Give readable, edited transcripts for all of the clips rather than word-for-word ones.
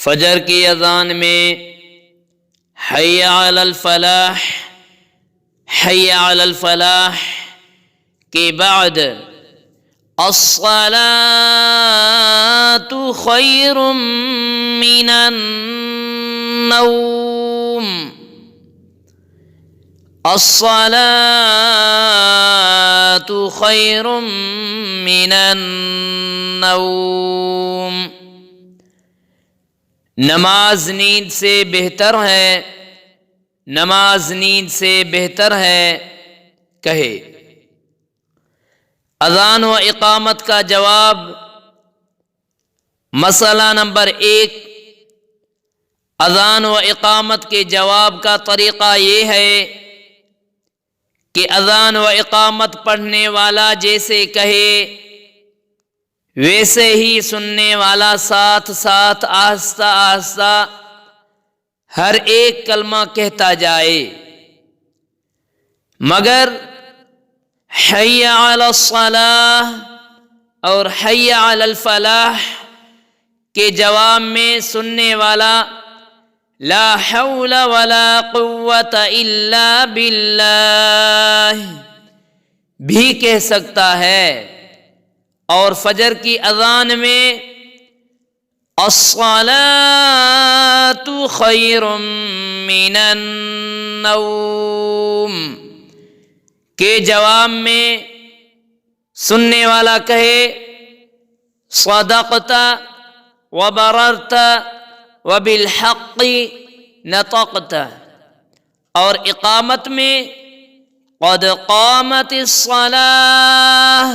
فجر کی اذان میں حی علی الفلاح، حی علی الفلاح کے بعد الصلاۃ خیر من النوم، الصلاۃ خیر من النوم، نماز نیند سے بہتر ہے، نماز نیند سے بہتر ہے کہے۔ اذان و اقامت کا جواب، مسئلہ نمبر 1، اذان و اقامت کے جواب کا طریقہ یہ ہے کہ اذان و اقامت پڑھنے والا جیسے کہے ویسے ہی سننے والا ساتھ ساتھ آہستہ آہستہ ہر ایک کلمہ کہتا جائے، مگر حی علی الصلاح اور حی علی الفلاح کے جواب میں سننے والا لا حول ولا قوة الا باللہ بھی کہہ سکتا ہے، اور فجر کی اذان میں الصلاۃ خیر من النوم کے جواب میں سننے والا کہے صدقت وبررت وبالحق نطقت، اور اقامت میں قد قامت الصلاۃ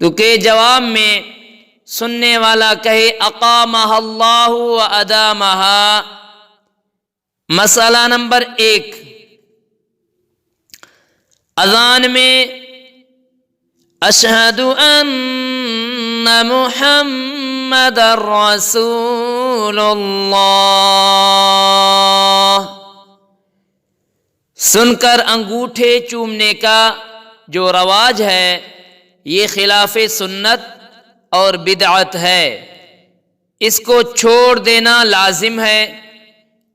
تو کے جواب میں سننے والا کہے اقامہ اللہ وادامہا۔ مسئلہ نمبر 1، اذان میں اشہد ان محمد رسول اللہ سن کر انگوٹھے چومنے کا جو رواج ہے یہ خلاف سنت اور بدعت ہے، اس کو چھوڑ دینا لازم ہے۔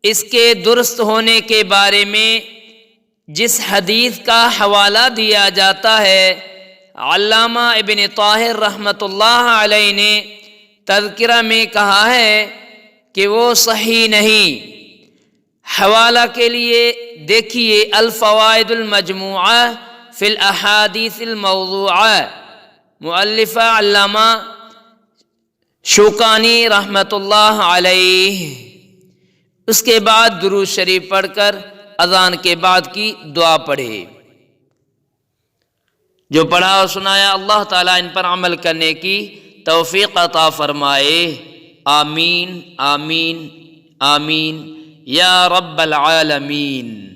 اس کے درست ہونے کے بارے میں جس حدیث کا حوالہ دیا جاتا ہے علامہ ابن طاہر رحمۃ اللہ علیہ نے تذکرہ میں کہا ہے کہ وہ صحیح نہیں۔ حوالہ کے لیے دیکھیے الفوائد المجموعہ فی الاحادیث الموضوعہ، مؤلفہ علامہ شوکانی رحمۃ اللہ علیہ۔ اس کے بعد درود شریف پڑھ کر اذان کے بعد کی دعا پڑھے۔ جو پڑھا اور سنایا اللہ تعالیٰ ان پر عمل کرنے کی توفیق عطا فرمائے، آمین آمین آمین یا رب العالمین۔